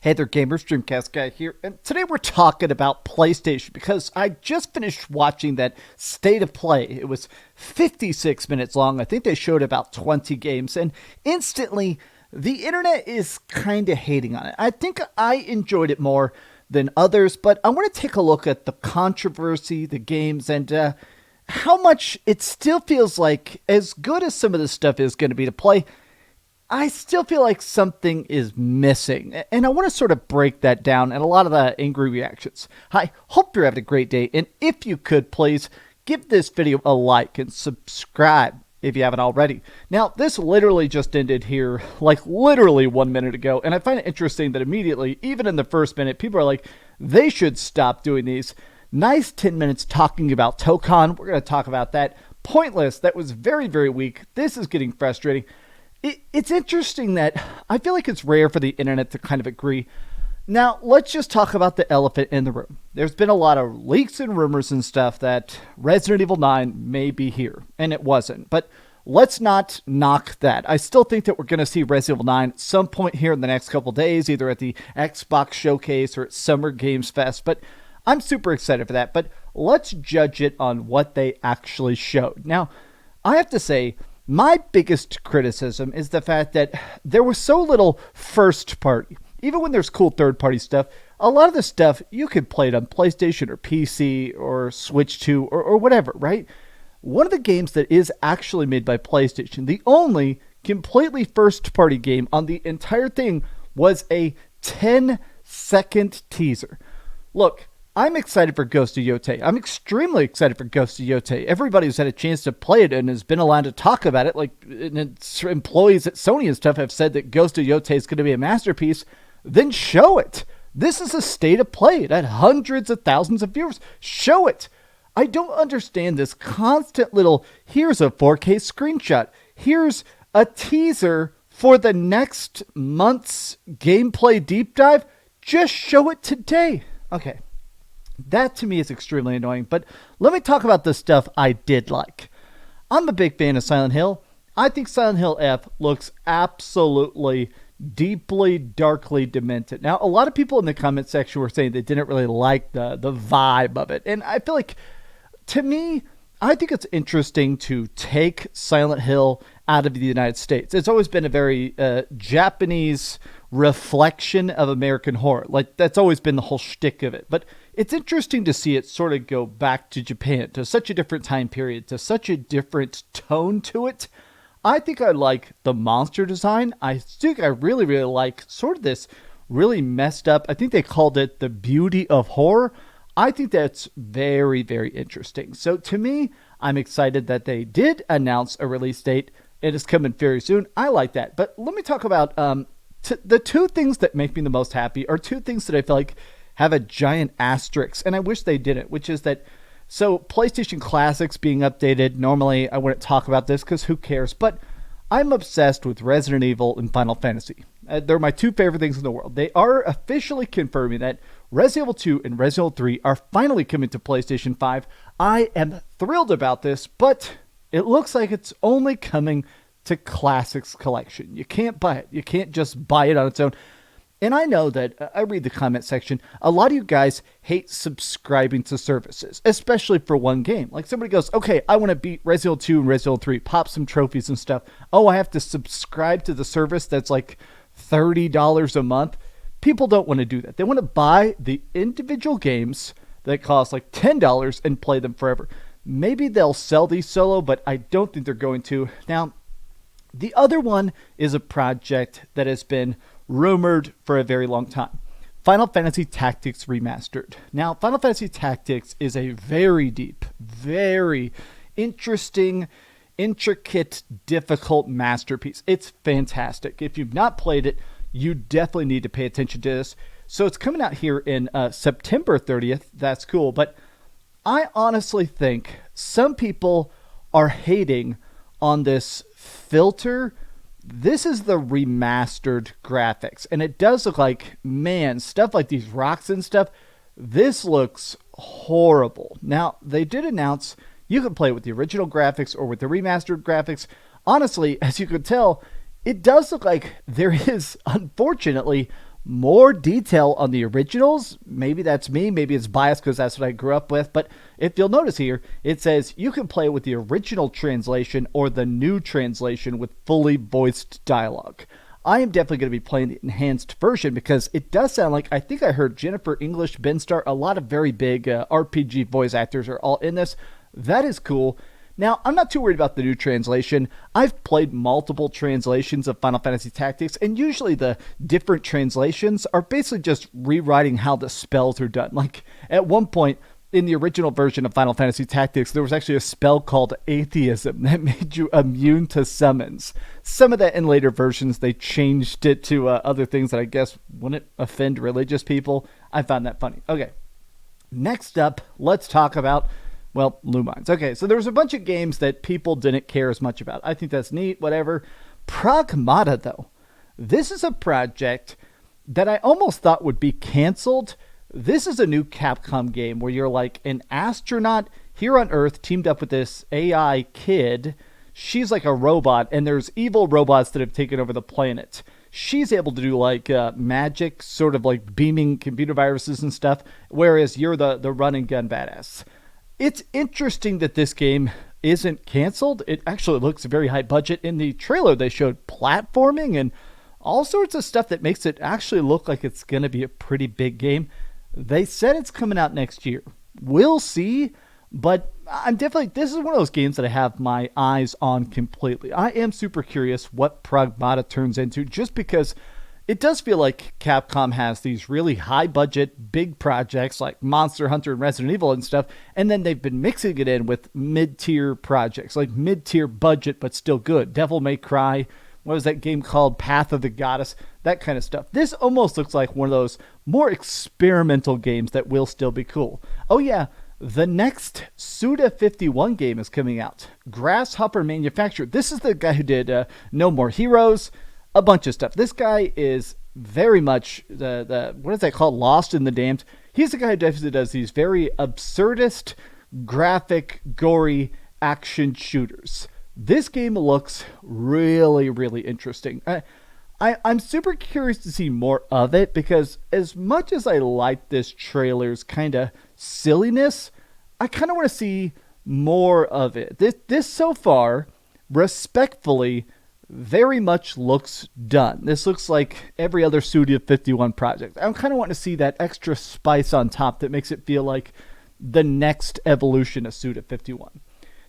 Hey there, gamers. DreamcastGuy here, and today we're talking about PlayStation because I just finished watching that State of Play. It was 56 minutes long. I think they showed about 20 games, and instantly, the internet is kind of hating on it. I think I enjoyed it more than others, but I want to take a look at the controversy, the games, and how much it still feels like, as good as some of this stuff is going to be to play, I still feel like something is missing, and I want to sort of break that down and a lot of the angry reactions. I hope you're having a great day, and if you could, please give this video a like and subscribe if you haven't already. Now, this literally just ended here, like literally 1 minute ago, and I find it interesting that immediately, even in the first minute, people are like, they should stop doing these. Nice 10 minutes talking about Tokon. We're going to talk about that. Pointless. That was very, very weak. This is getting frustrating. It's interesting that I feel like it's rare for the internet to kind of agree. Now, let's just talk about the elephant in the room. There's been a lot of leaks and rumors and stuff that Resident Evil 9 may be here, and it wasn't. But let's not knock that. I still think that we're going to see Resident Evil 9 at some point here in the next couple days, either at the Xbox Showcase or at Summer Games Fest. But I'm super excited for that. But let's judge it on what they actually showed. Now, I have to say, my biggest criticism is the fact that there was so little first party. Even when there's cool third party stuff, a lot of the stuff you could play it on PlayStation or PC or Switch 2 or whatever, right? One of the games that is actually made by PlayStation, the only completely first party game on the entire thing, was a 10-second teaser. Look, I'm excited for Ghost of Yotei. I'm extremely excited for Ghost of Yotei. Everybody who's had a chance to play it and has been allowed to talk about it, like employees at Sony and stuff, have said that Ghost of Yotei is going to be a masterpiece. Then show it. This is a state of play. It had hundreds of thousands of viewers. Show it. I don't understand this constant little, here's a 4K screenshot. Here's a teaser for the next month's gameplay deep dive. Just show it today. Okay. That to me is extremely annoying, but let me talk about the stuff I did like. I'm a big fan of Silent Hill. I think Silent Hill F looks absolutely deeply, darkly demented. Now, a lot of people in the comment section were saying they didn't really like the vibe of it, and I feel like, to me, I think it's interesting to take Silent Hill out of the United States. It's always been a very Japanese reflection of American horror. Like, that's always been the whole shtick of it. But it's interesting to see it sort of go back to Japan, to such a different time period, to such a different tone to it. I think I like the monster design. I think I really, really like sort of this really messed up, I think they called it the beauty of horror. I think that's very, very interesting. So to me, I'm excited that they did announce a release date. It is coming very soon. I like that. But let me talk about the two things that make me the most happy are two things that I feel like have a giant asterisk, and I wish they didn't, which is that, so PlayStation Classics being updated, normally I wouldn't talk about this because who cares, but I'm obsessed with Resident Evil and Final Fantasy. They're my two favorite things in the world. They are officially confirming that Resident Evil 2 and Resident Evil 3 are finally coming to PlayStation 5. I am thrilled about this, but it looks like it's only coming to Classics Collection. You can't buy it. You can't just buy it on its own. And I know that, I read the comment section, a lot of you guys hate subscribing to services, especially for one game. Like somebody goes, okay, I want to beat Resident Evil 2 and Resident Evil 3, pop some trophies and stuff. Oh, I have to subscribe to the service that's like $30 a month. People don't want to do that. They want to buy the individual games that cost like $10 and play them forever. Maybe they'll sell these solo, but I don't think they're going to. Now, the other one is a project that has been rumored for a very long time. Final Fantasy Tactics Remastered. Now, Final Fantasy Tactics is a very deep, very interesting, intricate, difficult masterpiece. It's fantastic. If you've not played it, you definitely need to pay attention to this. So it's coming out here in September 30th. That's cool. But I honestly think some people are hating on this filter. This is the remastered graphics, and it does look like, man, stuff like these rocks and stuff, this looks horrible. Now, they did announce you can play with the original graphics or with the remastered graphics. Honestly, as you can tell, it does look like there is, unfortunately, more detail on the originals. Maybe that's me. Maybe it's biased because that's what I grew up with. But if you'll notice here, it says you can play with the original translation or the new translation with fully voiced dialogue. I am definitely going to be playing the enhanced version because it does sound like, I think I heard Jennifer English, Ben Starr, a lot of very big RPG voice actors are all in this. That is cool. Now, I'm not too worried about the new translation. I've played multiple translations of Final Fantasy Tactics, and usually the different translations are basically just rewriting how the spells are done. Like, at one point, in the original version of Final Fantasy Tactics, there was actually a spell called Atheism that made you immune to summons. Some of that in later versions, they changed it to other things that I guess wouldn't offend religious people. I found that funny. Okay, next up, let's talk about, well, Lumines. Okay, so there was a bunch of games that people didn't care as much about. I think that's neat, whatever. Pragmata, though. This is a project that I almost thought would be canceled. This is a new Capcom game where you're like an astronaut here on Earth teamed up with this AI kid. She's like a robot, and there's evil robots that have taken over the planet. She's able to do like magic, sort of like beaming computer viruses and stuff, whereas you're the run and gun badass. It's interesting that this game isn't canceled. It actually looks very high budget. In the trailer, they showed platforming and all sorts of stuff that makes it actually look like it's going to be a pretty big game. They said it's coming out next year. We'll see, but I'm definitely, this is one of those games that I have my eyes on completely. I am super curious what Pragmata turns into, just because it does feel like Capcom has these really high budget, big projects like Monster Hunter and Resident Evil and stuff, and then they've been mixing it in with mid-tier projects, like mid-tier budget but still good. Devil May Cry, what was that game called? Path of the Goddess, that kind of stuff. This almost looks like one of those more experimental games that will still be cool. Oh yeah, the next Suda 51 game is coming out. Grasshopper Manufacture. This is the guy who did No More Heroes, a bunch of stuff. This guy is very much the what is that called? Lost in the Damned. He's the guy who definitely does these very absurdist, graphic, gory action shooters. This game looks really, really interesting. I'm super curious to see more of it, because as much as I like this trailer's kind of silliness, I kind of want to see more of it. This so far, respectfully, very much looks done. This looks like every other Studio 51 project. I kind of want to see that extra spice on top that makes it feel like the next evolution of Studio 51.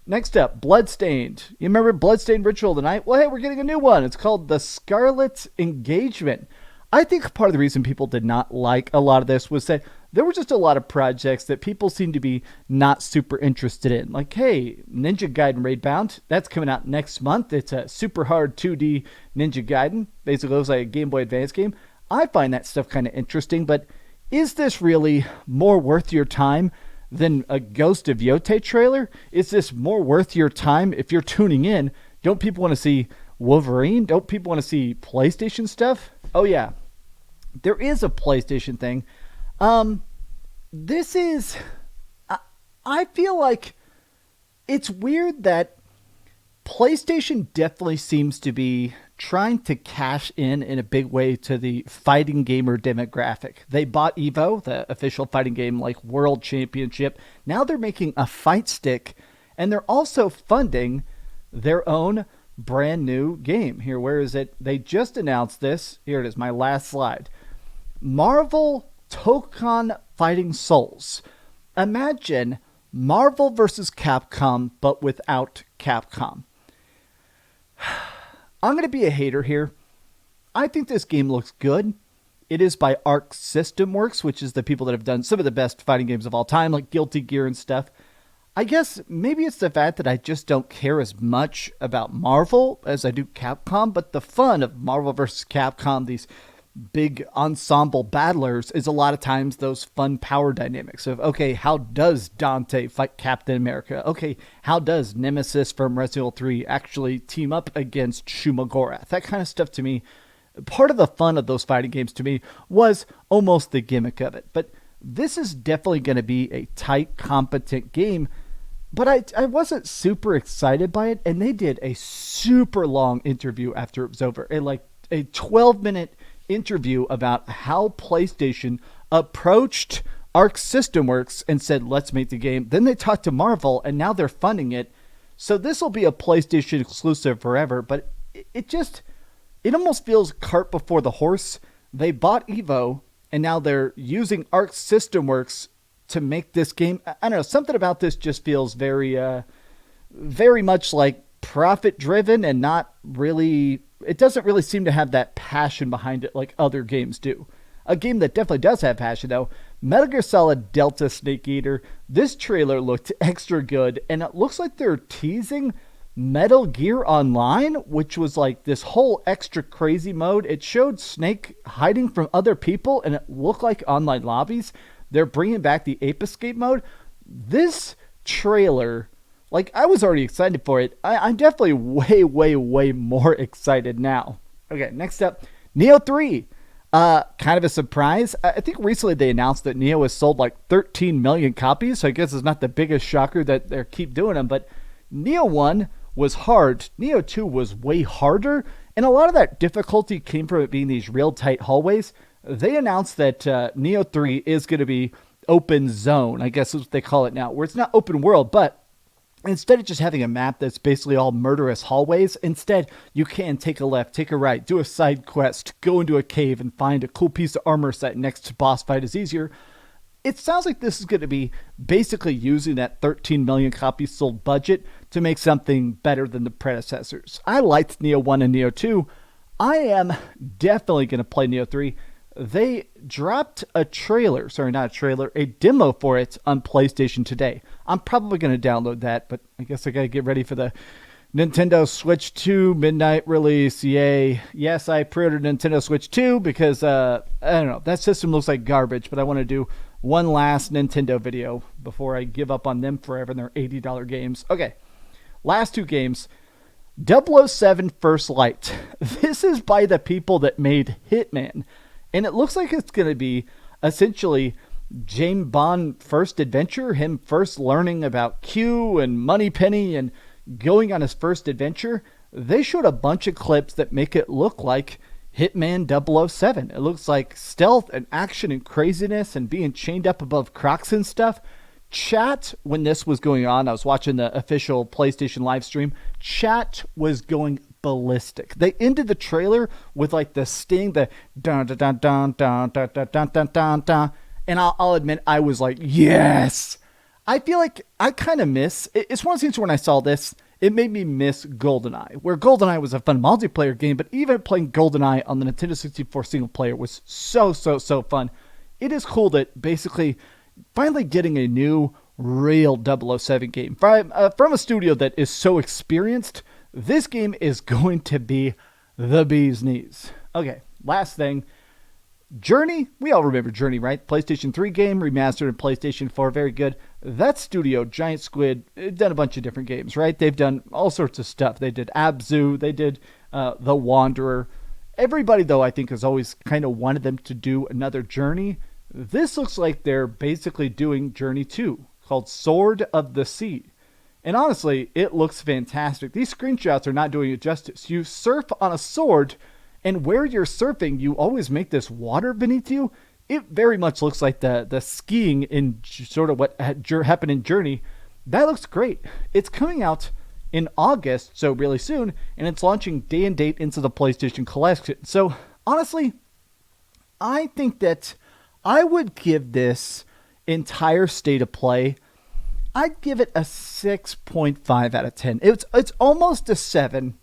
Next up, Bloodstained. You remember Bloodstained Ritual of the Night? Well, hey, we're getting a new one. It's called The Scarlet Engagement. I think part of the reason people did not like a lot of this was that there were just a lot of projects that people seem to be not super interested in. Like, hey, Ninja Gaiden Raidbound, that's coming out next month. It's a super hard 2D Ninja Gaiden. Basically, it looks like a Game Boy Advance game. I find that stuff kind of interesting, but is this really more worth your time than a Ghost of Yote trailer? Is this more worth your time if you're tuning in? Don't people want to see Wolverine? Don't people want to see PlayStation stuff? Oh yeah, there is a PlayStation thing. This is, I feel like it's weird that PlayStation definitely seems to be trying to cash in a big way to the fighting gamer demographic. They bought Evo, the official fighting game, like World Championship. Now they're making a fight stick, and they're also funding their own brand new game. Here, where is it? They just announced this. Here it is, my last slide. Marvel Tokon Fighting Souls. Imagine Marvel versus Capcom, but without Capcom. I'm going to be a hater here. I think this game looks good. It is by Arc System Works, which is the people that have done some of the best fighting games of all time, like Guilty Gear and stuff. I guess maybe it's the fact that I just don't care as much about Marvel as I do Capcom, but the fun of Marvel vs. Capcom, these big ensemble battlers, is a lot of times those fun power dynamics of, okay, how does Dante fight Captain America? Okay, how does Nemesis from Resident Evil 3 actually team up against Shumagorath? That kind of stuff, to me, part of the fun of those fighting games to me was almost the gimmick of it. But this is definitely going to be a tight, competent game, but I wasn't super excited by it, and they did a super long interview after it was over, like a 12-minute interview about how PlayStation approached Arc System Works and said, let's make the game. Then they talked to Marvel, and now they're funding it. So this will be a PlayStation exclusive forever, but it almost feels cart before the horse. They bought Evo, and now they're using Arc System Works to make this game. I don't know, something about this just feels very much like profit driven and not really, it doesn't really seem to have that passion behind it like other games do. A game that definitely does have passion, though, Metal Gear Solid Delta Snake Eater. This trailer looked extra good, and it looks like they're teasing Metal Gear Online, which was like this whole extra crazy mode. It showed Snake hiding from other people, and it looked like online lobbies. They're bringing back the Ape Escape mode. This trailer, like, I was already excited for it. I'm definitely way more excited now. Okay, next up, Nioh 3. Kind of a surprise. I think recently they announced that Nioh has sold like 13 million copies, so I guess it's not the biggest shocker that they keep doing them, but Nioh 1 was hard. Nioh 2 was way harder, and a lot of that difficulty came from it being these real tight hallways. They announced that Nioh 3 is going to be open zone, I guess is what they call it now, where it's not open world, but instead of just having a map that's basically all murderous hallways, instead you can take a left, take a right, do a side quest, go into a cave and find a cool piece of armor set next to boss fight is easier. It sounds like this is going to be basically using that 13 million copies sold budget to make something better than the predecessors. I liked Nioh 1 and Nioh 2. I am definitely going to play Nioh 3. They dropped a demo for it on PlayStation today. I'm probably going to download that, but I guess I got to get ready for the Nintendo Switch 2 midnight release. Yay. Yes, I pre-ordered Nintendo Switch 2 because, I don't know, that system looks like garbage, but I want to do one last Nintendo video before I give up on them forever and their $80 games. Okay, last two games. 007 First Light. This is by the people that made Hitman. And it looks like it's going to be essentially James Bond first adventure, him first learning about Q and Moneypenny and going on his first adventure. They showed a bunch of clips that make it look like Hitman 007. It looks like stealth and action and craziness and being chained up above Crocs and stuff. Chat, when this was going on, I was watching the official PlayStation live stream, chat was going ballistic. They ended the trailer with like the sting, the dun dun dun dun dun dun dun dun dun dun dun, and I'll admit I was like, yes. I feel like I kind of miss. It's one of the things when I saw this, it made me miss GoldenEye, where GoldenEye was a fun multiplayer game, but even playing GoldenEye on the Nintendo 64 single player was so fun. It is cool that basically finally getting a new real 007 game from a studio that is so experienced. This game is going to be the bee's knees. Okay, last thing. Journey. We all remember Journey, right? PlayStation 3 game, remastered in PlayStation 4. Very good. That studio, Giant Squid, done a bunch of different games, right? They've done all sorts of stuff. They did Abzu. They did The Wanderer. Everybody, though, I think has always kind of wanted them to do another Journey. This looks like they're basically doing Journey 2, called Sword of the Sea. And honestly, it looks fantastic. These screenshots are not doing it justice. You surf on a sword, and where you're surfing, you always make this water beneath you. It very much looks like the skiing in sort of what happened in Journey. That looks great. It's coming out in August, so really soon, and it's launching day and date into the PlayStation Collection. So honestly, I think that I would give this entire state of play, I'd give it a 6.5 out of 10. It's almost a 7.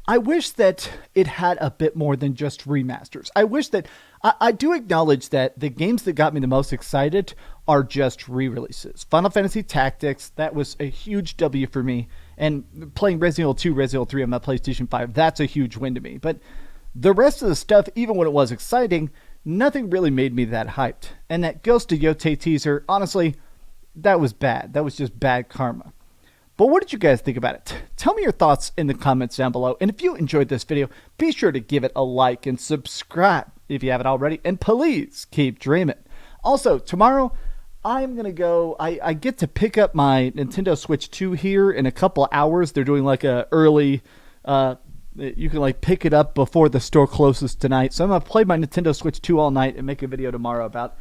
I wish that it had a bit more than just remasters. I wish that I do acknowledge that the games that got me the most excited are just re-releases. Final Fantasy Tactics, that was a huge W for me. And playing Resident Evil 2, Resident Evil 3 on my PlayStation 5, that's a huge win to me. But the rest of the stuff, even when it was exciting, nothing really made me that hyped. And that Ghost of Yotei teaser, honestly, that was bad. That was just bad karma. But what did you guys think about it? Tell me your thoughts in the comments down below. And if you enjoyed this video, be sure to give it a like and subscribe if you haven't already. And please keep dreaming. Also, tomorrow, I'm going to go, I get to pick up my Nintendo Switch 2 here in a couple hours. They're doing like a early You can like pick it up before the store closes tonight. So I'm gonna play my Nintendo Switch 2 all night and make a video tomorrow about.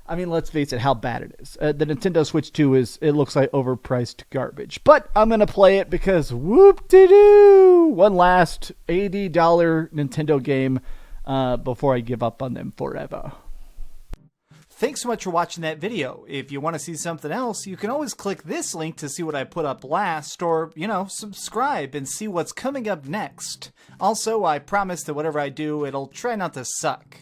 I mean, let's face it, how bad it is. The Nintendo Switch 2 it looks like overpriced garbage. But I'm gonna play it because whoop-de-doo! One last $80 Nintendo game before I give up on them forever. Thanks so much for watching that video. If you want to see something else, you can always click this link to see what I put up last, or, subscribe and see what's coming up next. Also, I promise that whatever I do, it'll try not to suck.